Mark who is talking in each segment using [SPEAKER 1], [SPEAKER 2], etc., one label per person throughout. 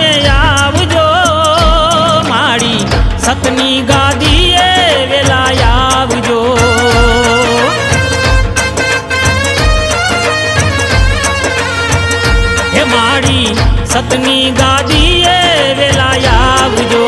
[SPEAKER 1] તમે આવજો મારી સતની ગાદીએ વેલા આવજો હે મારી સતની ગાદીએ વેલા આવજો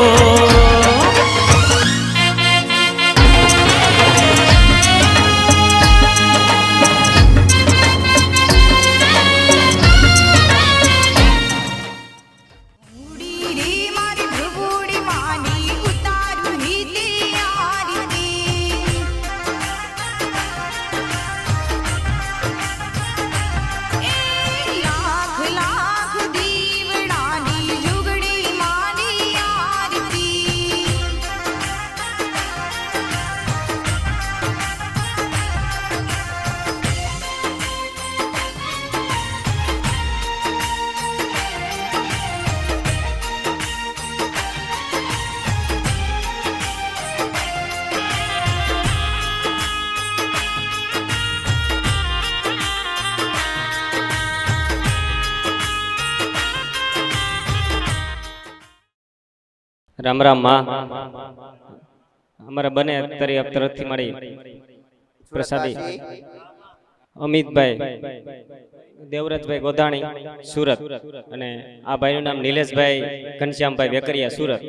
[SPEAKER 2] રામ રામ માં અમારા બને તરફથી મળી પ્રસાદી અમિતભાઈ દેવરાજભાઈ ગોધાણી સુરત અને આ ભાઈનું નામ નિલેશભાઈ ઘનશ્યામભાઈ વેકરિયા સુરત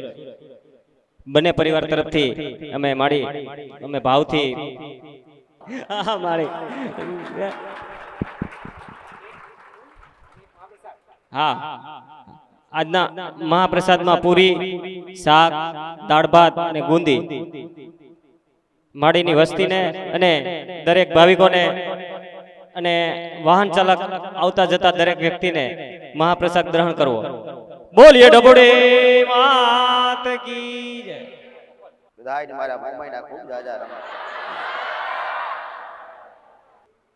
[SPEAKER 2] બંને પરિવાર તરફથી અમે ભાવથી હા આજના મહાપ્રસાદમાં પૂરી શાક દાળ ભાત અને ગુંદી માડીની વસ્તીને અને દરેક ભાવિકોને અને વાહન ચાલક આવતા જતા દરેક વ્યક્તિને મહાપ્રસાદ ગ્રહણ કરવો બોલીએ ડબોડે માત કી જય
[SPEAKER 3] બધાય મારા મુંબઈના ખૂબ જાજા રમ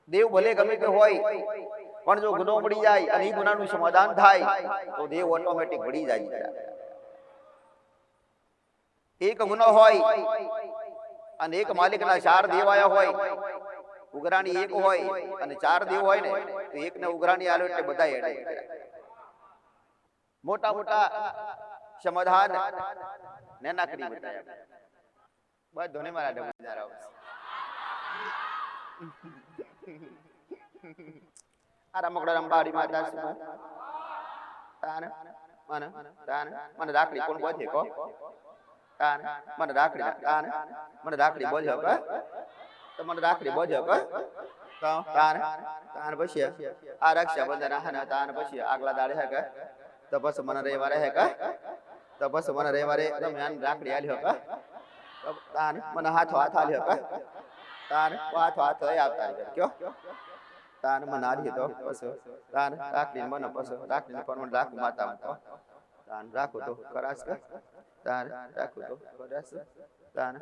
[SPEAKER 3] દેવ ભલે ગમે તે હોય પણ જો ગુનો મળી જાય અને એ ગુનાનું સમાધાન થાય તો દેવ ઓટોમેટિક મળી જાય એક ગુનો હોય અને એક માલિકના 4 દેવ આયા હોય ઉઘરાણી એક હોય અને 4 દેવ હોય ને તો એકને ઉઘરાણી આલો એટલે બધા એડે મોટા મોટા સમાધાન નેના કરી બતાયા બસ ધોને મારા ડબુદાર આવ આરા મકડા રંબાડી માતા સુમા તાન મને રાખડી કોણ બોજે કો તાન મને રાખડી તાન મને રાખડી બોજે કો તો મને રાખડી બોજે કો તાન પછી આ રક્ષાબંધન આહના તાન પછી આગલા દાડે હે કે તો બસ મને રવિવારે હે કે તો બસ મને રવિવારે દરમિયાન રાખડી આલ્યો કે તાન મને હાથ આલ્યો કે તાન હાથ આવતા કયો તાન મનારી તો બસ તાન રાખડી મને બસ રાખડી પર મને રાખું માતા તાન રાખો તો કરાસ કે તાન રાખો તો કરાસ તાન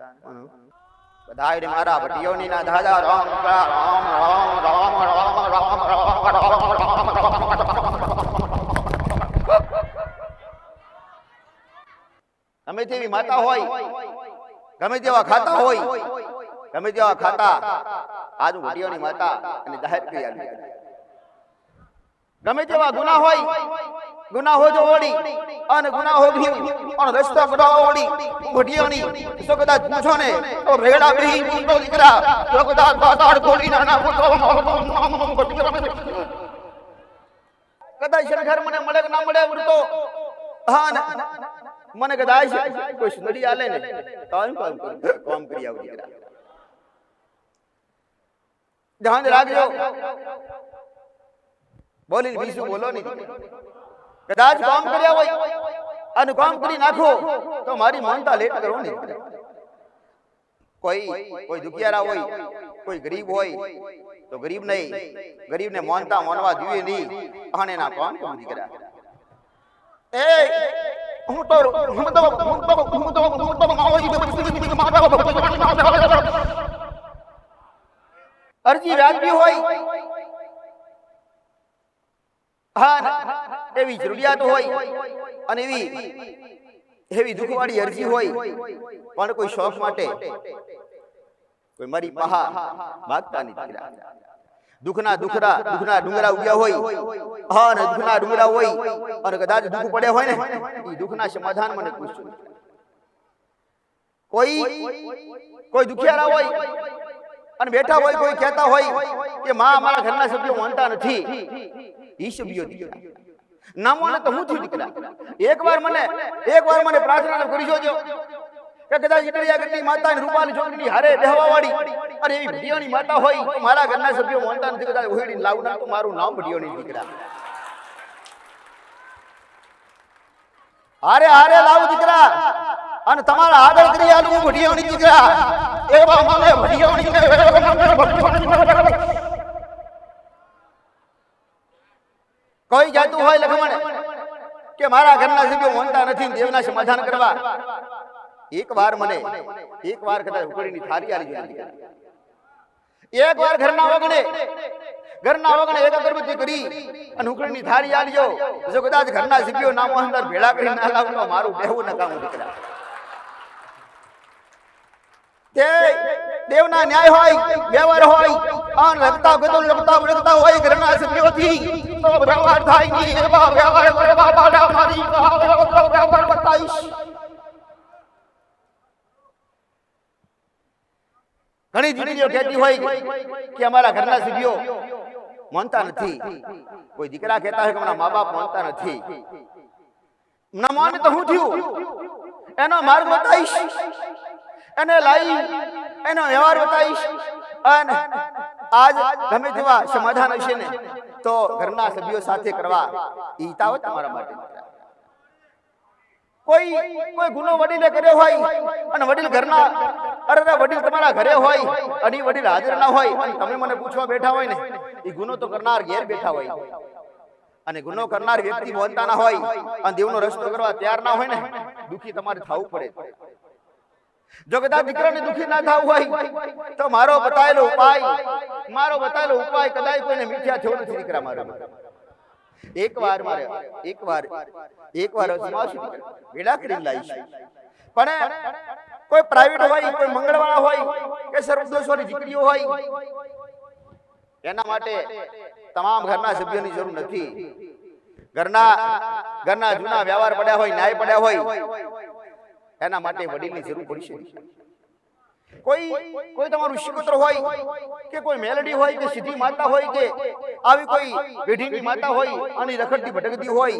[SPEAKER 3] બધાય મારા ભટિયોની ના દાદા રામ રામ રામ રામ રામ ગમે તેવી માતા હોય ગમે તેવા ખાતા હોય ગમે તેવા ખાતા આજુ ભટિયોની માતા અને જાહેર કરી આવી ગમે તેવા ગુના હોય ગુનાહો જો ઓડી અને ગુનાહો ગયું અને રસ્તો કઢાવો ઓડી ભટિયોની તો કદાચ પૂછો ને તો રેડા બેહી પૂછો દીકરા તો કદાચ બાતાડ ગોળી ના પૂછો કદાચ ઘર મને મળે કે ના મળે ઉડતો હા મને કદાચ કોઈ સુંદરી આલે ને તો કામ કરી આવ દીકરા ધ્યાન રાખજો બોલી બીજું બોલો નહીં કદાચ કામ કર્યા હોય અને કામ કરી નાખો તો મારી માનતા લેટ કરો ને કોઈ દુખિયારા હોય કોઈ ગરીબ હોય તો ગરીબ નહીં ગરીબને માનવા જોઈએ નહીં અને ના કામ કરી દીકરા એ અરજી વ્યાજબી હોય હા એવી જરૂરિયાત હોય અને એવી દુખવાળી અરજી હોય પણ કોઈ શોખ માટે કોઈ મારી પહા માગતા નથી દુઃખના ડુંગરા ઉગ્યા હોય, હા, અને દુઃખના ડુંગરા હોય અને કદાચ દુઃખ પડે હોય ને એ દુઃખના સમાધાન મને પૂછજો. કોઈ દુખિયારા હોય અને બેઠા હોય, કોઈ કહેતા હોય કે માં અમારા ઘરના સભ્યો માનતા નથી, ઈ સભ્યો દીકરા ના માને તો હું થયું દીકરા? એકવાર મને પ્રાર્થના કરી જોજો કે કદાચ ઈટરિયાગઢની માતા અને રૂપાલી છોકરીની હારે બેહવા વાળી અને એવી ભડિયોની માતા હોય તો મારા ઘરના સભ્યો માનતા નથી, કદાચ ઓહીડીને લાવું ના તો મારું નામ ભડિયોની દીકરા. હારે લાવું દીકરા અને તમારા આગળ કરી આલું હું ભડિયોની દીકરા. એવા મને ભડિયોની કોઈ જાતું હોય લખમણ કે મારા ઘરના સભ્યો માનતા નથી, દેવના સમાધાન કરવા એકવાર કદાચ ઉકળીની થાળી આલી જોઈએ. એકવાર ઘરના વગણે એક અગરબત્તી કરી અને ઉકળીની થાળી આલીજો. જો કદાચ ઘરના સભ્યો નામો અંદર ભેળા કરી ના લાવતો મારું બેહવું નકામું દીકરા. તે દેવના ન્યાય હોય, વ્યવહાર હોય અને લગતા હોય ઘરના સભ્યોથી તો વ્યવહાર થાય નહીં. એવા વ્યવહાર કરવા બાડા મારી વ્યવહાર બતાઈશ. ઘણી દીકરીઓ કહેતી હોય કે અમારા ઘરના સભ્યો માનતા નથી, કોઈ દીકરા કહેતા હોય કે અમારા મા બાપ માનતા નથી. ના માને તો હું થયું? એનો માર્ગ બતાઈશ, એને લાવી એનો વ્યવહાર બતાવીશ અને આજ ગમે તેવા સમાધાન હશે ને તો ઘરના સભ્યો સાથે કરવા ઈતાવત તમારા માટે. કોઈ ગુનો વડીલે કર્યો હોય અને વડીલ વડીલ તમારા ઘરે હોય અને વડીલ હાજર ના હોય અને તમે મને પૂછવા બેઠા હોય ને એ ગુનો તો કરનાર ઘેર બેઠા હોય અને ગુનો કરનાર વ્યક્તિ બોલતા ના હોય અને દેવનો રસ્તો કરવા તૈયાર ના હોય ને દુખી તમારે થવું પડે. જો કદાચ દીકરાને દુખી ના થવું હોય તો મારો બતાવેલો ઉપાય કદાચ કોઈને મિથ્યા થયો નથી દીકરા. મારો એકવાર વેડા કરી લાવીશ. પણ કોઈ પ્રાઇવેટ હોય, કોઈ મંગળવાળા હોય કે સર્વદોષવાળી દીકરીઓ હોય એના માટે તમામ ઘરના સભ્યોની જરૂર નથી. ઘરના જૂના વ્યવહાર પડ્યા હોય, ન્યાય પડ્યા હોય એના માટે વડીલની જરૂર પડશે. કોઈ તમારું શિકોત્ર હોય કે કોઈ મેલડી હોય કે સીધી માતા હોય કે આવી કોઈ પેઢીની માતા હોય અને રખડતી ભટકતી હોય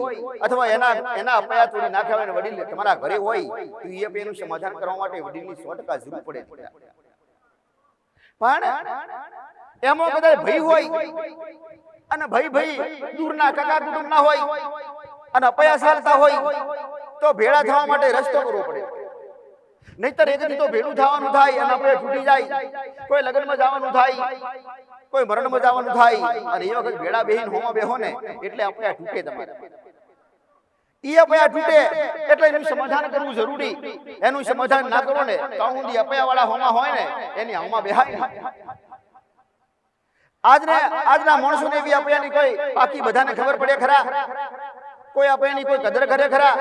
[SPEAKER 3] અથવા એના અપયા તોડી નાખ્યા હોય વડીલ તમારા ઘરે હોય તો એ એનું સમાધાન કરવા માટે વડીલની 100% જરૂર પડે. પણ એમાં કદાચ ભય હોય અને ભય દૂરના કાકા કુટુંબના હોય અને અપયા ચાલતા હોય તો ભેળા થવા માટે રસ્તો કરવો પડે. નહીતર એકથી તો ભેળું થવાનું થાય અને આપણે તૂટી જાય, કોઈ લગ્નમાં જવાનું થાય, કોઈ મરણમાં જવાનું થાય અને એ વખત ભેળા બેહીને હોમાં બેહો ને એટલે અપયા તૂટે. તમારે ઈ અપયા તૂટે એટલે એનું સમાધાન કરવું જરૂરી. એનું સમાધાન ના કરો ને તો ઊંધી અપયા વાળા હોમાં હોય ને એની હોમાં બેહાય. આજના માણસોને એવી અપયાની કોઈ બાકી બધાને ખબર પડે ખરા? કોઈ અપયાની કોઈ કદર કરે ખરા?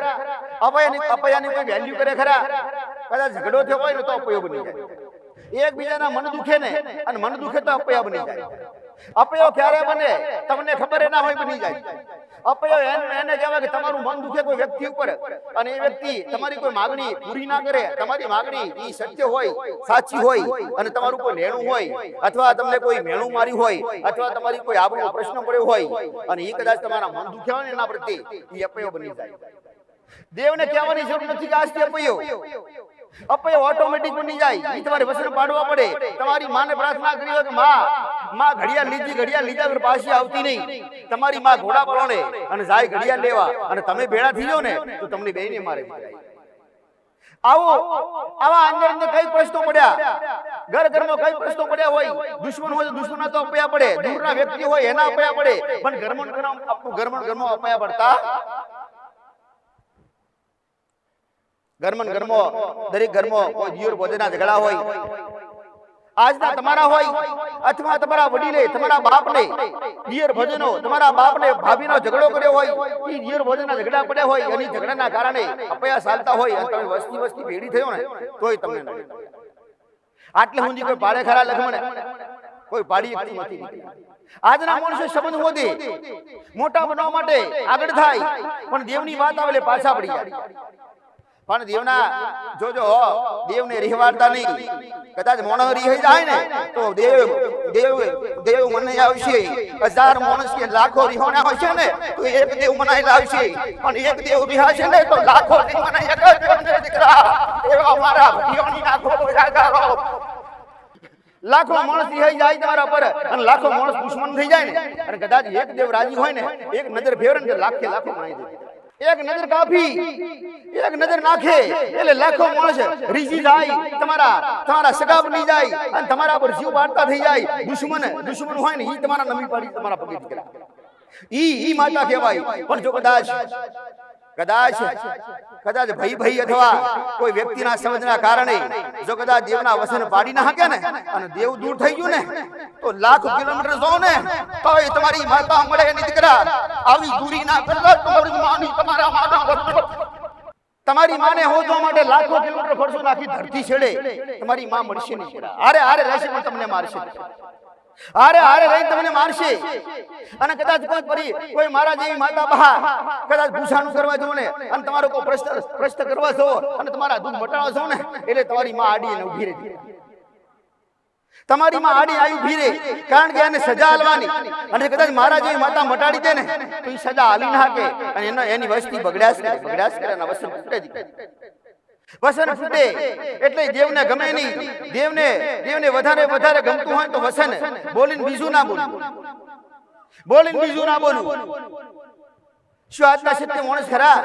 [SPEAKER 3] અપયાની કોઈ વેલ્યુ કરે ખરા? કદાચ ઝઘડો થયો હોય ને તો અપયો બની જાય. એકબીજાના મન દુખે ને અને મન દુખે તો અપયા બની જાય. અપયો ક્યારે બને તમને ખબર ના હોય બની જાય. અપયો એને કહેવાય કે તમારું મન દુખે કોઈ વ્યક્તિ ઉપર અને એ વ્યક્તિ તમારી કોઈ માંગણી પૂરી ના કરે, તમારી માંગણી ઈ સત્ય હોય, સાચી હોય અને તમારું કોઈ લેણું હોય અથવા તમને કોઈ મેણું માર્યું હોય અથવા તમારી કોઈ આબરૂનો પ્રશ્ન પડ્યો હોય અને એ કદાચ તમારા મન દુખ્યા હોય ને એના પ્રત્યે ઈ અપયો બની જાય. દેવને કહેવાની જરૂર નથી કે આજથી અપયો ઓટોમેટિક બની જાય. ઈ તમારે વચન પાડવા પડે. તમારી માને પ્રાર્થના કરી હોય કે માં ઘડિયાળ લીધા વગર પાછી આવતી નહીં. તમારી માં ઘોડા પરોણે અને જાય ઘડિયાળ લેવા અને તમે ભેળા થઈ જાઓ ને તો તમને બેયને મારે. આવા અંદર કઈ પ્રશ્નો પડ્યા, ઘરમાં કઈ પ્રશ્નો પડ્યા હોય, દુશ્મન હોય તો દુશ્મનના તો અપયા પડે, દૂરના વ્યક્તિ હોય એના અપયા પડે, પણ ઘરમાં અપયા પડતા દરેક ઘરમાં કોઈ દિયોર પોતાના ઝઘડા હોય. આજના તમારા હોય અથવા તમારા વડીલે તમારા બાપને દિયોર ભજનો, તમારા બાપને ભાભીનો ઝઘડો કર્યો હોય, એ દિયોર ભજનના ઝઘડા પડ્યા હોય અને ઝઘડાના કારણે અપયા ચાલતા હોય અને તમે વસ્તી ભેડી થયો ને તોય તમને નડે. આટલે સુધી કોઈ પાડે ખરા લખમણે? કોઈ પાડી શકતું નથી. આજના માણસો સંબંધ હોદે મોટા બનવા માટે આગળ થાય, પણ દેવની વાત આવે એટલે પાછા પડી જાય. પણ દેવના જોજો દેવને રિહવાડતા નહીં. કદાચ મોણસ રીહી જાય ને તો દેવ મને આવશે. 1000 માણસ કે લાખો રીહોણા હશે ને તો એક દેવ મનાઈ લાવશે, પણ એક દેવ રિહાશે ને તો લાખો દેવ મનાઈ એક જ દેવને દીકરા. એવા અમારા ભીઓની નાખો જાગારો. લાખો માણસ રિહાઈ જાય તમારા પર અને લાખો માણસ દુશ્મન થઈ જાય ને, અને કદાચ એક દેવ રાજી હોય ને એક નજર ફેરવે ને લાખે લાખો મનાઈ દે. એક નજર કાફી, એક નજર નાખે એટલે લાખો માણસ રીજી જાય, તમારા સગા બની જાય અને તમારા પર જીવ વાળતા થઈ જાય. દુશ્મન હોય ને ઈ તમારા નમી પાડી તમારા પગે દીકરા, ઈ માતા કહેવાય. પણ જો કદાચ ભઈ અથવા કોઈ વ્યક્તિના સમજના કારણે જો કદાચ દેવના વસન પાડી ના શકે ને અને દેવ દૂર થઈ ગયું ને તો લાખ કિલોમીટર જો ને તો તમારી માતા મળે ની દીકરા. આવી દૂરી ના કરતા તમારી માની તમારા માતા તમારી માને હોદવા માટે લાખો કિલોમીટર ફરસો નાખી ધરતી છેડે તમારી માં મળશે નહીં. આરે રહેશે પણ તમને મારશે. આરે રહી તમને મારશે. અને કદાચ કોઈ મારા જેવી માતા બહા કદાચ ભૂસાનું કરવા જો ને અને તમારો કોઈ પ્રશ્ન કરવા છો અને તમારા દુઃખ મટાડવા છો ને એટલે તમારી માં આડી ને ઉભી રહે. તમારી માં આડી આવી ઉભી રહે, કારણ કે એને સજા આલવાની. અને કદાચ મારા જેવી માતા મટાડી દે ને તો એ સજા આલી ના કે અને એની વસ્તી બગડ્યાસ કરે અને વસન ફૂટે. વસન ફૂટે એટલે દેવને ગમે નહીં. દેવને વધારે ગમતું હોય તો વસન બોલીને બીજું ના બોલવું. શું આજના સત્ય માણસ ખરા?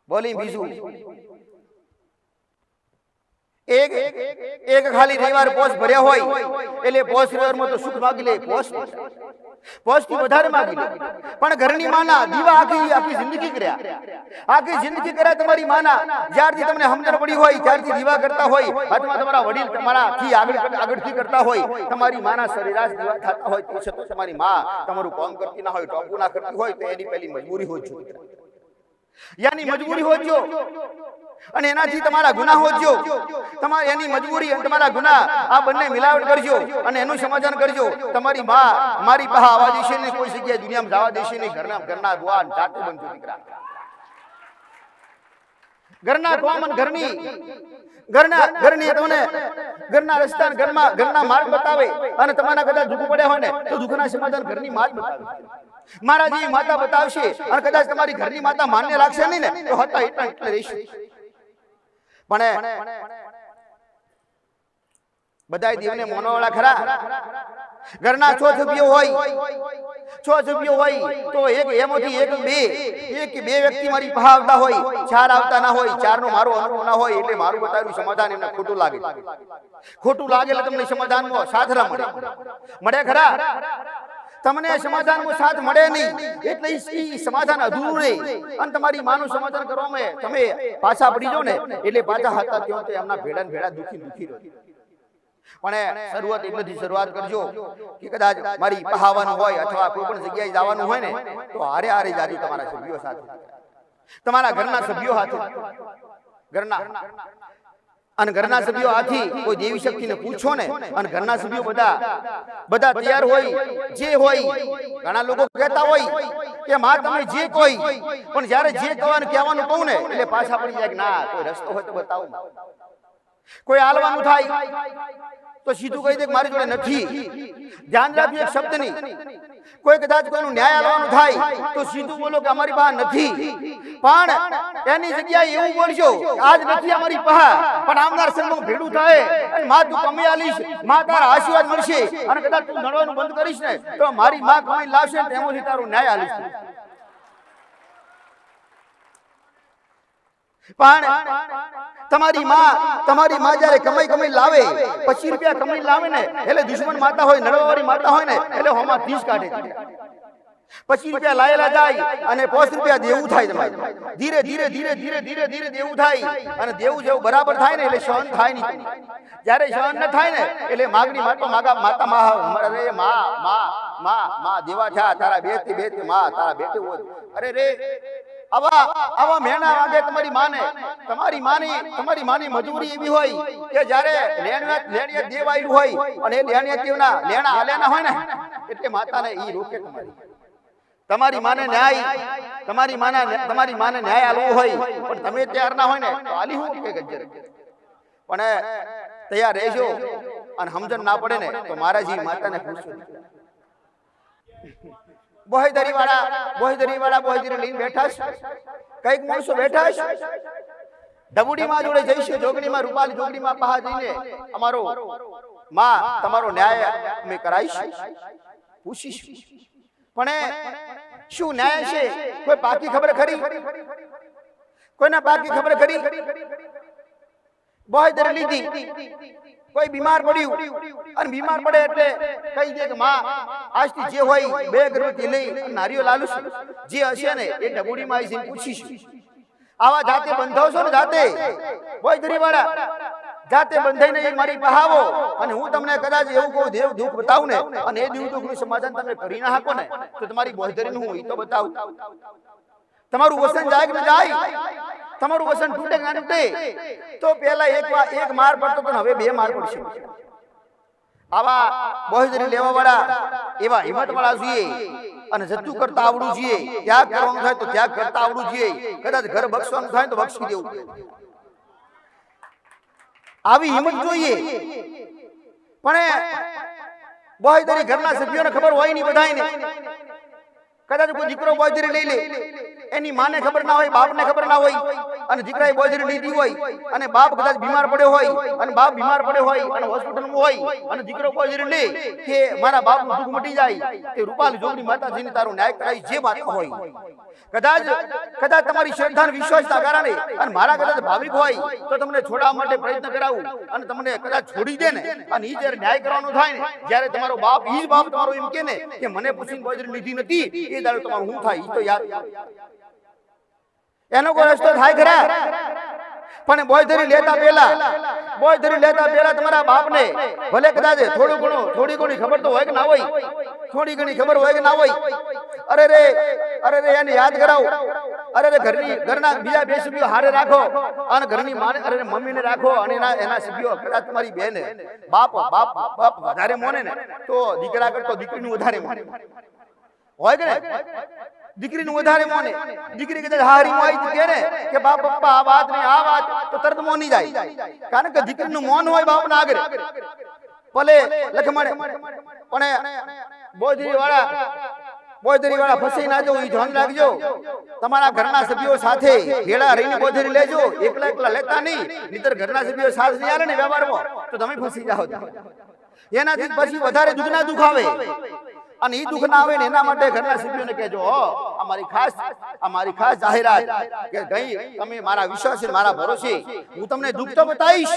[SPEAKER 3] બોલી બીજું એક ખાલી રવિવાર પોસ્ટ ભર્યા હોય એટલે પોસ્ટ રવિવારમાં તો સુખ માગી લે, પોસ્ટ થી વધારે માગી લે. પણ ઘરની માના દીવા આખી જિંદગી કર્યા તમારી માના. જ્યારથી તમને સમજણ પડી હોય ત્યારથી દીવા કરતા હોય, અથવા તમારા વડીલ તમારાથી આગળથી કરતા હોય, તમારી માના સરેરાશ દીવા થતા હોય તો છતાં તમારી માં તમારું કામ કરતી ના હોય, ટોપું ના કરતી હોય તો એની પહેલી મજબૂરી હોય છે. યાની મજબૂરી હોજો અને એનાથી તમારા ગુનાહ હોજો. તમારી એની મજબૂરી અને તમારા ગુનાહ આ બંને મિલાવટ કરજો અને એનું સમાધાન કરજો. તમારી માં મારી પાસે આવવા દેશે ને કોઈ જગ્યાએ દુનિયામાં જવા દેશે નહીં. ઘરના દ્વાર જાતે બનજો દીકરા. ઘરના કોમન ઘરની તમને ઘરના રસ્તા ઘરના માર્ગ બતાવે અને તમારા કદાચ દુઃખ પડ્યા હોય ને તો દુઃખના સમાધાન ઘરની માં જ બતાવે. મારા જેવી માતા બતાવશે અને કદાચ તમારી ઘરની માતા માન્ય લાગશે નહીં ને તો હતા એટલે રહેશે. પણ બધાય દેવને મોનવાળા ખરા. ઘરના છ સભ્યો હોય તો એમાંથી એક બે વ્યક્તિ મારી પાસે આવતા હોય, 4 આવતા ના હોય, 4 નો મારો અનુભવ ના હોય એટલે મારું બતાવ્યું સમાધાન એમને ખોટું લાગે એટલે તમને સમાધાનમાં સાથ ના મળે ખરા. તમને સમાધાનમાં સાથ મળે નહીં એટલે ઈ સમાધાન અધૂરું રહે અને તમારી માનું સમાધાન કરવામાં તમે પાછા પડી જાઓ ને એટલે પાછા હતા ત્યાં એમના ભેડા દુખી રહે. પણ શરૂઆત કરજો કે કદાચ મારી પહાવાનું હોય અથવા કોઈ પણ જગ્યાએ જવાનું હોય ને તો હારે જાજો તમારા સભ્યો સાથે, તમારા ઘરના સભ્યો સાથે. ઘરના સભ્યો આથી કોઈ દેવી શક્તિને પૂછો ને અને ઘરના સભ્યો બધા તૈયાર હોય. જે હોય ઘણા લોકો કહેતા હોય કે માં તમે જે કોઈ, પણ જ્યારે જે કહેવાનું કહું ને એટલે પાછા પડી જાય કે ના કોઈ રસ્તો હોય તો બતાવો. કોઈ આલવાનું થાય તો સીધું કહી દે મારી જોડે નથી. ધ્યાન રાખજો એક શબ્દની. કોઈ કદાચ કોઈનું ન્યાય આલવાનું થાય તો સીધું બોલો કે અમારી પાસે નથી, પણ એની જગ્યાએ એવું બોલજો આજ નથી અમારી પાસે, પણ આવનાર સમયમાં ભેડું થાય અને માં તું કમાઈ આલીશ, માં તારા આશીર્વાદ મળશે અને કદાચ તું નડવાનું બંધ કરીશ ને તો મારી માં કમાઈ લાવશે ને તેમાંથી તારું ન્યાય આલીશ. પણ તમારી માં જયારે કમાઈ લાવે 25 રૂપિયા કમાઈ લાવે ને એટલે દુશ્મન માતા હોય, નડવાવાળી માતા હોય ને એટલે હોમાં 30 કાઢે. 25 રૂપિયા લાયેલા જાય અને 5 રૂપિયા દેવું થાય. તમારે ધીરે દેવું થાય અને દેવું જેવું બરાબર થાય ને એટલે સહન થાય નહીં. જયારે સહન ન થાય ને એટલે માગણી માં દેવા થયા તારા બે માં તારા બેટે હોય. અરે રે આવા મેણા વાગે તમારી માની મજૂરી એવી હોય કે જ્યારે લેણિયા દેવ આવ્યું હોય અને એ લેણિયા દેવના લેણા હાલ્યાના હોય ને એટલે માતાને ઈ રોકે તમારી માને ન્યાય આલવો હોય પણ તમે તૈયાર ના હોય ને તો આલી હું કે ગજ્જર પણ તૈયાર રહેજો અને સમજણ ના પડે ને તો મારા જી માતાને પૂછો બોહેદરી લઈને બેઠા છે કઈક માણસો બેઠા છે ડબુડીમાં જોડે જઈશું જોગણીમાં રૂપાલી જોગણીમાં પહા જઈને અમારો માં તમારો ન્યાય અમે કરાઈશું પૂછીશું પણ શું ન્યાય છે કોઈ પાકી ખબર ખરી કોઈના પાકી ખબર ખરી બોહેદરી લીધી કોઈ બીમાર પડ્યું અને બીમાર પડે એટલે કહી દે કે માં આજથી જે હોય બે ગરબથી લઈ નારીઓ લાલુ જે હશે ને એ ડબુડીમાં આવીને પૂછીશું આવા જાતે બંધાવશો ને જાતે બોહેદરી વાળા જાતે બંધાઈને મારી પહાવો અને હું તમને કદાચ એવું કહું દેવ દુઃખ બતાવું ને અને એ દેવ દુઃખનું સમાધાન તમે કરી ના શકો ને તો તમારી બોહેદરીનું હું તો બતાવું તમારું વસન જાય કે જાય તમારું વસન તૂટે કે ના તૂટે તો પહેલા એક માર પડતો તો હવે બે માર પડશે આવા બોહેદરી લેવા વાળા એવા હિંમત વાળા જોઈએ અને જતું કરતા આવડું જોઈએ ત્યાગ કરવાનું થાય તો ત્યાગ કરતા આવડું જોઈએ કદાચ ઘર બક્ષવાનું થાય તો બક્ષી દેવું આવી હિંમત જોઈએ પણ બોહેદરી ઘરના સભ્યોને ખબર હોય નહીં બધાને કદાચ કોઈ દીકરો બોહેદરી લઈ લે એની માને ખબર ના હોય બાપને ખબર ના હોય અને દીકરાએ બોહેદરી લીધી હોય અને બાપ કદાચ બીમાર પડ્યો હોય અને બાપ બીમાર પડ્યો હોય અને હોસ્પિટલમાં હોય અને દીકરો બોહેદરી લે કે મારા બાપનું દુઃખ મટી જાય તે રૂપાલી જોગણી માતાજીને તારો ન્યાય કરાય જે વાત હોય કદાચ તમારી શ્રદ્ધા વિશ્વાસના કારણે અને મારા કદાચ ભાવિક હોય તો તમને છોડાવવા માટે પ્રયત્ન કરાવું અને તમને કદાચ છોડી દે ને અને ઈ જ્યારે ન્યાય કરવાનો થાય ને જ્યારે તમારો બાપ ઈ જ બાપ તમારો એમ કે ને કે મને પૂછીને બોહેદરી લીધી નથી એ દાડો તમારું શું થાય ઈ તો યાદ એનો કોઈ રસ્તો થાય ખરા પણ બોહેદરી લેતા પહેલા તમારા બાપને ભલે કદાચ થોડી ઘણી ખબર તો હોય કે ના હોય થોડી ઘણી ખબર હોય કે ના હોય અરે રે એને યાદ કરાવો અરે રે ઘરના બીજા બે સભ્યો હારે રાખો અને ઘરની માને અરે મમ્મીને રાખો અને એના સભ્યો કદાચ તમારી બેન બાપ વધારે મોને ને તો દીકરા કરતો દીકરીનું વધારે મોને હોય કે દીકરીનું વધારે મોને દીકરી કદાચ હારીમાં આવી કે ને કે બાપ પપ્પા આ વાત નહીં આ વાત તો તરત મોની જાય કારણ કે દીકરીનું મોન હોય બાપના આગળ ભલે લખમણે પણ બોહેદરી વાળા ફસાઈ ના જવું ધ્યાન રાખજો તમારા ઘરના સભ્યો સાથે ભેળા રહીને બોહેદરી લેજો એકલા લેતા નહીં નહીતર ઘરના સભ્યો સાથ નહીં આવે ને વ્યવહારમાં તો તમે ફસી જાઓ એનાથી પછી વધારે દુઃખના દુઃખ આવે અને ઈ દુઃખ ના આવે ને એના માટે ઘરના સભ્યોને કહેજો અમારી ખાસ જાહેરાત કે ગઈ તમે મારા વિશ્વાસ છે મારા ભરોસે હું તમને દુઃખ તો બતાવીશ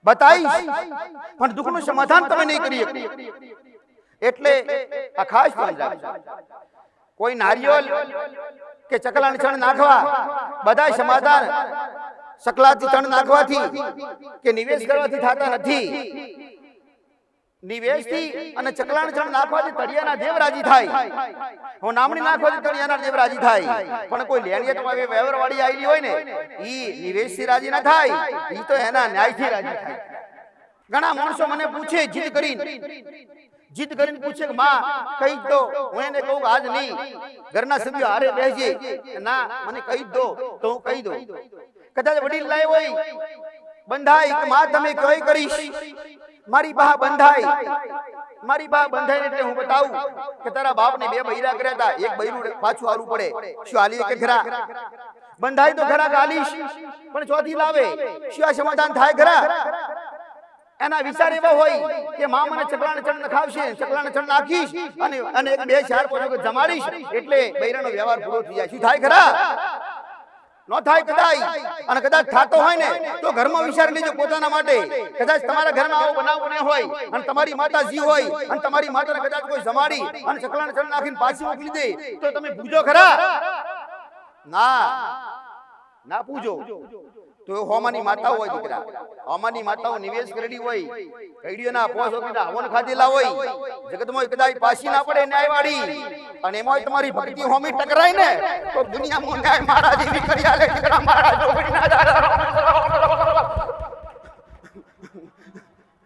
[SPEAKER 3] પણ દુઃખનું સમાધાન તમે નહીં કરી શકો એટલે આ ખાસ ધ્યાન રાખજો કોઈ નારિયેળ કે ચકલાને ચણ નાખવા બધાય સમાધાન ચકલાથી ચણ નાખવાથી કે નિવેશ કરવાથી થતા નથી નિવેશથી અને ચકલાને ચણ નાખવાથી તળિયાના દેવ રાજી થાય હું નામણી નાખવાથી તળિયાના દેવ રાજી થાય પણ કોઈ લેણીએ તમારી વ્યવહારવાળી આવેલી હોય ને ઈ નિવેશથી રાજી ના થાય ઈ તો એના ન્યાયથી રાજી થાય ઘણા માણસો મને પૂછે જીદ કરીને પૂછે કે માં કહી દો હું એને કહું આજ નહીં ઘરના સભ્યો હારે બેસજે ના મને કહી દો તો હું કહી દઉં કદાચ વડીલ લાય હોય બંધાય કે માં તમે કઈ કરીશ મારી બા બંધાય એટલે હું બતાવું કે તારા બાપને બે બૈરા કર્યા હતા એક બૈરું પાછું આલું પડે શું આલી કે ખરા બંધાય તો ખરા ગાલીશ પણ ચોથી લાવે શું આ સમાધાન થાય ખરા એના વિચાર એવો હોય કે માં મને ચકલાને ચણ નખાવશે ચકલાને ચણ નાખીશ અને એક બે ચાર પોતે જમાડીશ એટલે બૈરાનો વ્યવહાર પૂરો થઈ જાય શું થાય ખરા નો થાય કદાચ અને કદાચ થાતો હોય ને તો ઘરમાં વિચાર લેજો પોતાના માટે કદાચ તમારા ઘરમાં આવો બનાવ બન્યો હોય અને તમારી માતાજી હોય અને તમારી માતાને કદાચ કોઈ જમાડી અને ચકલાને ચણ નાખીને પાછી મોકલી દે તો તમે પૂજો ખરા ના પૂજો તો એ હોમાની માતાઓ હોય દીકરા, હોમાની માતાઓ નિવેશ કરેલી હોય, કઈડીઓના પોસ ઓપીના હવન ખાધેલા હોય, જગતમાં કદાચ પાછી ના પડે ન્યાયવાળી, અને એમાં તમારી ભક્તિ હોમી ટકરાય ને તો દુનિયામાં ન્યાય મારા જેવી કરી આલે દીકરા, મારા જોગણીના દાદા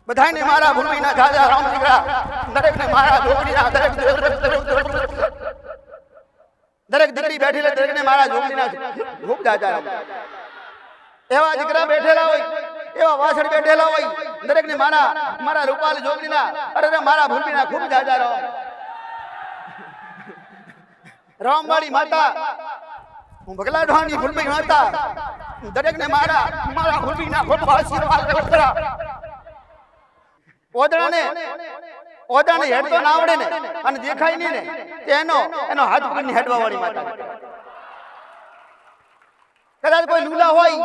[SPEAKER 3] બધાને મારા ભૂમિના દાદા રામ દીકરા, દરેકને મારા જોગણીના દરેક દીકરી બેઠેલા દરેકને મારા જોગણીના ખૂબ દાદા રામ, એવા દીકરા બેઠેલા હોય, એવા વાસણ બેઠેલા હોય, દરેકને મારા રૂપાલ જોગણીના અરે મારા ભૂમિના ખૂબ દાદા રામ, રામવાળી માતા, હું ભગલા ઢોની ભૂમિ માતા, દરેકને મારા ભૂમિના ખૂબ આશીર્વાદ કરવા. ઓદાને હેડ તો ના આવડે ને અને દેખાય નહીં ને એનો હાથ પકડીને હેડવા વાળી માતા. કદાચ કોઈ લુલા હોય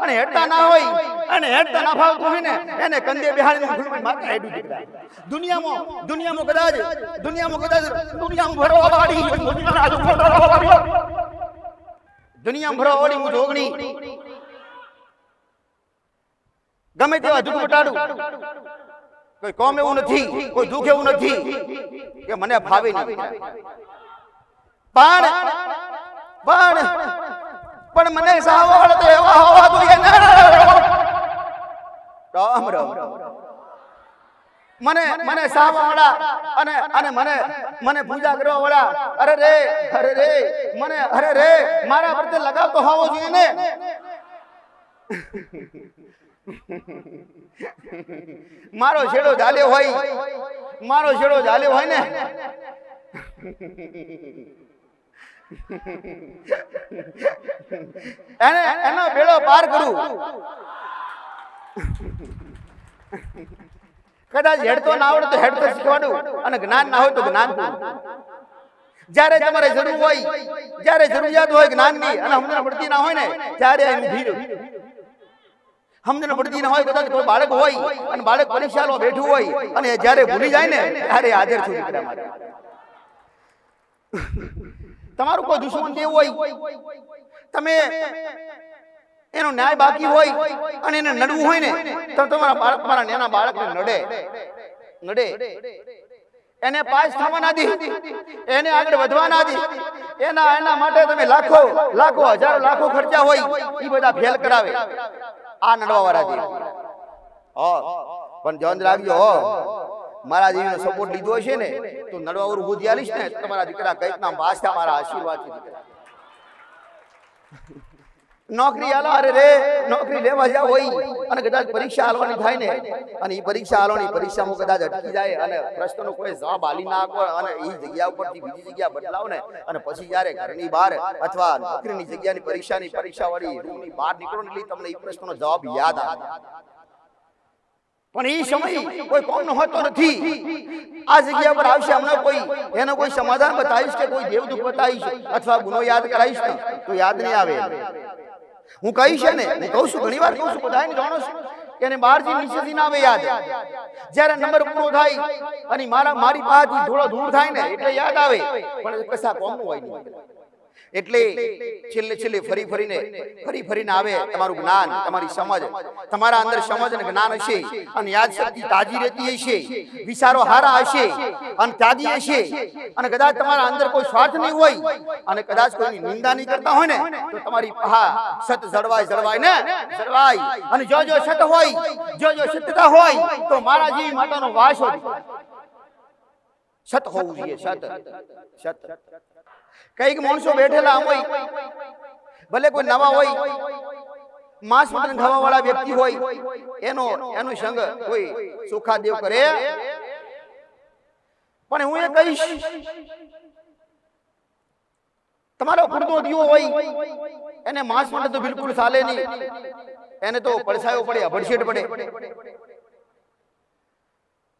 [SPEAKER 3] અને હેડતા ના હોય અને હેડતા ના ફાવતું હોય ને એને કંદે બેહાડીને ભૂલમાં માતા હેડું દીકરા. દુનિયામાં કદાચ દુનિયામાં ભરવા વાળી હું જોગણી ગમે તેવા દુઃખ વટાડું, કોઈ કોમ એવું નથી, કોઈ દુઃખ એવું નથી કે મને ભાવે નહીં, પણ મને સાવળ તો એવા હોવા જોઈએ ને રામ રામ, મને સાવવાળા અને મને પૂજા કરવા વાળા અરે રે મને મારા પર લગાવ તો હોવો જોઈએ ને. મારો છેડો ઝાલ્યો હોય ને એનો બેડો પાર કરું. કદાચ હેડતો ના આવડે તો હેડતો શીખવાડું અને જ્ઞાન ના હોય તો જ્ઞાન કરું. જ્યારે તમારે જરૂર હોય, જ્યારે જરૂરિયાત હોય જ્ઞાનની અને સમજણ પડતી ના હોય ને ત્યારે એનું ભીડ સમજણ પડતી ના હોય, કદાચ કોઈ બાળક હોય અને બાળક પરીક્ષામાં બેઠું હોય અને જ્યારે ભૂલી જાય ને ત્યારે હાજર છું દીકરા માટે. તમારું કોઈ દુશ્મન જેવું હોય, તમે એનો ન્યાય બાકી હોય અને એને નડવું હોય ને તો તમારા નાના બાળકને નડે એને પાસ થવાના દી, એને આગળ વધવાના દી, એના માટે તમે લાખો હજારો લાખો ખર્ચા હોય એ બધા ફેલ કરાવે આ નડવા વાળા દી. પણ ધ્યાન રાખજો, મારા જેવીનો સપોર્ટ લીધો છે ને તો નડવા વાળું બુદ્ધિ આલીશ ને તમારા દીકરા કઈક ના ભાષા મારા આશીર્વાદ છે. નોકરી આલો નોકરી લેવા જાવ હોય અને કદાચ પરીક્ષા આલવાની થાય ને અને એ પરીક્ષામાં કદાચ અટકી જાય અને પ્રશ્નનો કોઈ જવાબ આલી ના આપો અને એ જગ્યા ઉપરથી બીજી જગ્યા બદલાવ ને અને પછી જ્યારે ઘરની બહાર અથવા નોકરીની જગ્યાની પરીક્ષાવાળી રૂમની બહાર નીકળો ને તમને એ પ્રશ્નનો જવાબ યાદ આવે. પણ એ સમય કોઈ કોમનો હોતો નથી. આ જગ્યા પર આવશે હમણાં એનો કોઈ સમાધાન બતાવીશ કે કોઈ દેવદૂત બતાવીશ અથવા ગુનો યાદ કરાવીશ ને તો યાદ નહીં આવે. હું કહીશ ને, હું કહું છું, ઘણી વાર કહું છું, બધાને જાણો છું કે એને બહારથી નીચેથી ના આવે યાદ. જ્યારે નંબર પૂરો થાય અને મારી પાસેથી થોડો દૂર થાય ને એટલે યાદ આવે, પણ કશા કોમનું હોય નહીં. એટલે છેલ્લે ફરીને આવે તમારું જ્ઞાન, તમારી સમજ, તમારા અંદર સમજ અને જ્ઞાન હશે અને યાદ શક્તિ તાજી રહેતી હશે, વિચારો હારા હશે અને ત્યાગી હશે અને કદાચ તમારા અંદર કોઈ સ્વાર્થ નહીં હોય અને કદાચ કોઈની નિંદા નહીં કરતા હોય ને તો તમારી સત જળવાય ને અને જો સત હોય, જો સત્યતા હોય તો મારા જેવી માતાનો વાસ હોય. સત હોવું જોઈએ, સત. કઈક માણસો બેઠેલા હોય, ભલે કોઈ નવા હોય, માંસ મટન ખાવા વાળા વ્યક્તિ હોય, એનો સંગ કોઈ સુખા દેવ કરે. પણ હું એ કહીશ, તમારો પૂરતો દીવો હોય એને માંસ મટન તો બિલકુલ ચાલે નહીં, એને તો પડછાયો પડે, અભડછેટ પડે.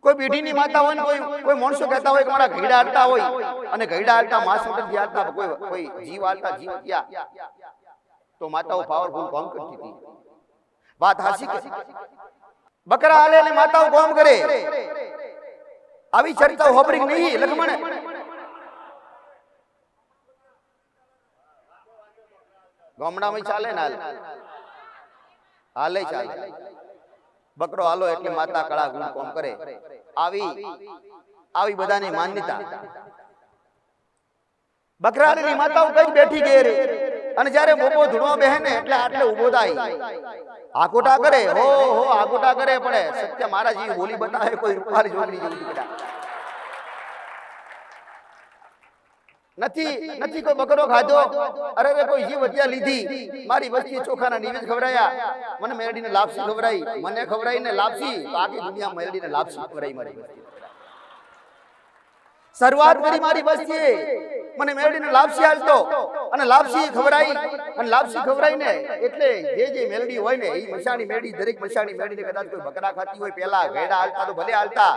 [SPEAKER 3] કોઈ બેઠીની માતા હોય ને કોઈ માણસો કહેતા હોય કે મારા ઘઈડા હાલતા હોય અને ઘઈડા હાલતા માંસ મટનથી હાલતા કોઈ જીવ હાલતા જીવ ગયા તો માતાઓ પાવરફુલ કામ કરતી હતી. વાત હાસી કે બકરા હાલે ને માતાઓ કામ કરે. આવી ચર્ચાઓ હોબરી નહીં લખમણ. ગામડામાં ચાલે ને હાલ હાલે ચાલે બકરો હાલો એટલે માતા કળા ગુણ કોમ કરે આવી બધાની માન્યતા બકરાની માતાઓ કઈ બેઠી ગઈ રે અને જ્યારે બોબો ધૂણવા બેહે ને એટલે આટલે ઉભો થાય આકોટા કરે હો આકોટા કરે પડે સત્ય મારા જેવી બોલી બતાવે કોઈ રૂપારી જોગણી જેવી દીકરા નથી કોઈ બકરો ખાધો અરે કોઈ જીવ હત્યા લીધી મારી વસ્તી ચોખાના નિવેદ ખવરાયા મને મેરડીને લાપસી ખવરાઈ મને ખવરાઈને લાપસી તો આખી દુનિયા મેરડીને લાપસી ખવરાઈ મારી વસ્તી શરૂઆત કરી મારી વસ્તીએ મને મેરડીને લાપસી આલતો અને લાપસી ખવરાઈ અને લાપસી ખવરાઈને એટલે જે મેરડી હોય ને એ મશાણી મેરડી દરેક મશાણી મેરડીને કદાચ કોઈ બકરા ખાતી હોય પેલા ગયડા હાલતા તો ભલે હાલતા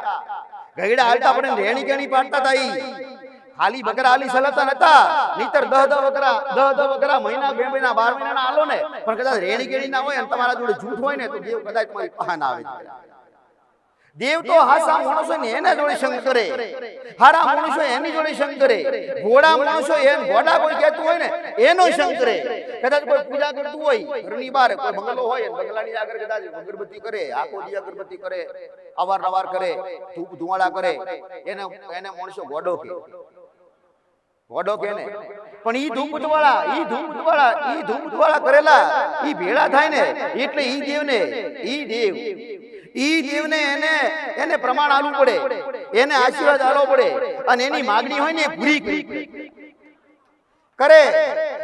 [SPEAKER 3] ગયડા હાલતા પણ રેણી કેણી પાડતા હતા ખાલી બકરા આલી સલાતા નતા નીતર 10 બકરા મહિના 2 મહિના 12 મહિનાના આલો ને પણ કદાચ રેણી કેણી ના હોય અને તમારા જોડે જૂઠ હોય ને તો દેવ કદાચ તમારી પાહા ના આવે દેવ તો હાસા માણસો ને એના જોડે સંગ કરે હારા માણસો એની જોડે સંગ કરે ઘોડા માણસો એન ઘોડા કોઈ કહેતું હોય ને એનો સંગ કરે કદાચ કોઈ પૂજા કરતું હોય ઘરની બહાર કોઈ બંગલો હોય ને બંગલાની આગળ કદાચ અગરબત્તી કરે આખો દી અગરબત્તી કરે અવારનવાર કરે ધૂપ ધુમાડા કરે એને માણસો ઘોડો કે ને પણ ઈ ધૂપવાળા કરેલા ઈ ભેળા થાય ને એટલે ઈ દેવને એને પ્રમાણ આલવું પડે એને આશીર્વાદ આલવો પડે અને એની માગણી હોય ને પૂરી કરે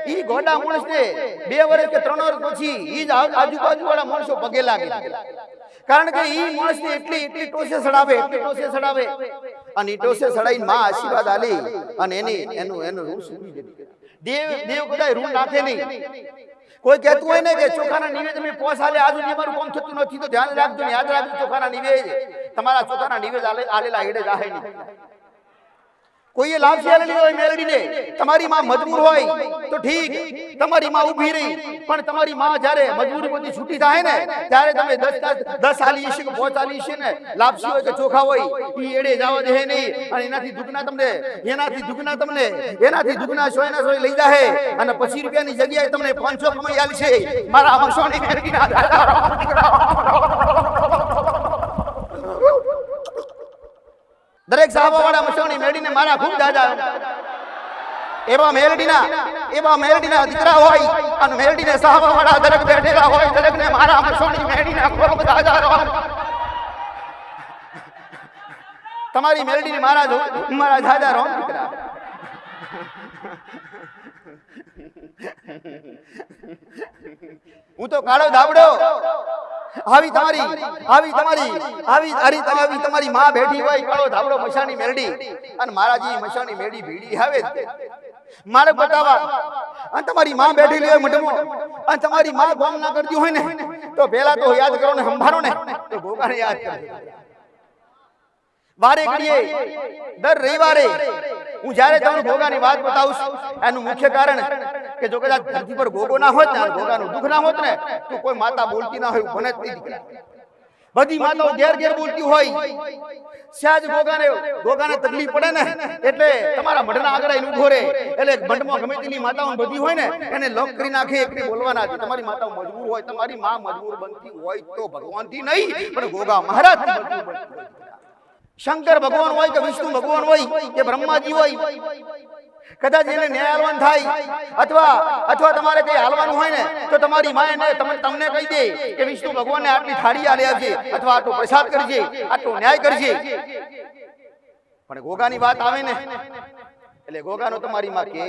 [SPEAKER 3] ઈ ગોડા માણસને 2 વર્ષ કે 3 વર્ષ પછી ઈ જ આજુબાજુ વાળા માણસો પગે લાગે કારણ કે ઈ માણસને એટલી ટોસે સડાવે અને ટોસે સડાઈને માં આશીર્વાદ આલી અને એનું રૂપ સુની જતી દેવ કદાચ રૂપ નાખે નહીં કોઈ કહેતું હોય ને કે ચોખાના નિવેદ મેં પોસ આલે આજુ મારું કામ થતું નથી તો ધ્યાન રાખજો ને યાદ રાખજો ચોખાના નિવેદ તમારા ચોખાના નિવેદ આલેલા હેડે જાહે નહીં કોઈએ લાપસી આલેલી હોય મેરડીને તમારી માં મજબૂર હોય તો ઠીક તમારી માં ઊભી રહી પણ તમારી માં જ્યારે મજબૂરીમાંથી છૂટી થાય ને ત્યારે તમે 10 આલી હશે કે 5 આલી હશે ને લાપસી હોય કે ચોખા હોય ઈ એડે જવા દે નહીં અને એનાથી દુગના સોયના સોય લઈ જાહે અને 25 રૂપિયાની જગ્યાએ તમને 500 કમાઈ આલશે મારા મસોની મેરડીના દરેક સાહેબવાળા મસોની મેરડીને મારા ખૂબ દાદા એવા મેરડીના દીકરા હોય અને મેરડીને સાહેબવાળા દરેક બેઠેલા હોય દરેકને મારા મસોની મેરડીના ખૂબ દાદા તમારી મેરડીને મારા દાદા રોમ દીકરા હું તો કાળો ધાબડો આવી તમારી માં બેઠી હોય કાળો ધાબડો મશાની મેરડી અને મારાજી મશાની મેરડી ભીડી આવે મારે બતાવા અને તમારી માં બેઠેલી હોય મઢમો અને તમારી માં કામ ના કરતી હોય ને તો પહેલા તો યાદ કરો ને સંભાળો ને તો ગોગાને યાદ કરજો વારે ઘડીએ દર રવિવારે હું જ્યારે તમને ગોગાની વાત બતાવું એનું મુખ્ય કારણ કે જો કદાચ ધરતી પર ગોગો ના હોત ને ગોગાનું દુઃખ ના હોત ને તો કોઈ માતા બોલતી ના હોય બને જ નહીં દીકરા બધી માતાઓ ઘેર બોલતી હોય સ્યાજ ગોગાને તકલીફ પડે ને એટલે તમારા મઢના આગળ આવીને ઊભો રહે એટલે મઢમાં ગમે તેની માતાઓ બધી હોય ને એને લોક કરી નાખે એકલી બોલવાના છે તમારી માતાઓ મજબૂર હોય તમારી માં મજબૂર બનતી હોય તો ભગવાનથી નહીં પણ ગોગા મહારાજથી મજબૂર બનતી હોય શંકર ભગવાન હોય કે વિષ્ણુ ભગવાન હોય કે બ્રહ્માજી હોય કદાચ એને ન્યાય હાલવાન થાય અથવા તમારે કઈ હાલવાનું હોય ને તો તમારી માએ તમને કહી દે કે વિષ્ણુ ભગવાનને આટલી થાળી આલ્યા છે અથવા આટલો પ્રસાદ કરજે આટલો ન્યાય કરજે પણ ગોગાની વાત આવે ને એટલે ગોગાનો તમારી માં કે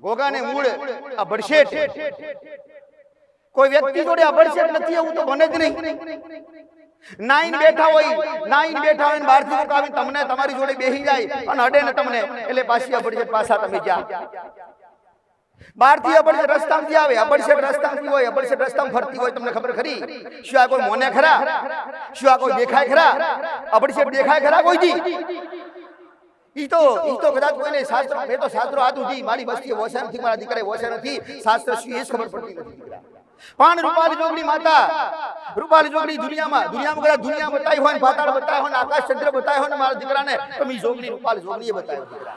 [SPEAKER 3] ગોગાને મૂળ આ બડશેટ કોઈ વ્યક્તિ જોડે આ બડશેટ નથી એવું તો બને જ નહીં નાઈન બેઠા હોય બહારથી લોકો આવીને તમને તમારી જોડે બેસી જાય અને અડે ને તમને એટલે પાછી અબડશેટ પાછા તમે જા બહારથી અબડશેટ રસ્તામાંથી આવે અબડશેટ રસ્તામાંથી હોય અબડશેટ રસ્તામાં ફરતી હોય તમને ખબર ખરી શું આ કોઈ મોને ખરા શું આ કોઈ દેખાય ખરા અબડશેટ દેખાય ખરા કોઈથી ઈ તો કદાચ કોઈને શાસ્ત્ર મેં તો શાસ્ત્રો આતું જી મારી બસ્તી વોસે નથી મારા દીકરાએ વોસે નથી શાસ્ત્ર શું એ ખબર પડતી નથી પણ રૂપાલી જોગણી માતા રૂપાલી જોગણી દુનિયામાં કદાચ દુનિયા બતાવી હોય પાતાળ બતાવી હોય આકાશ ચંદ્ર બતાવી હોય મારા દીકરાને તો મી જોગણી રૂપાલી જોગણીએ બતાવ્યો દીકરા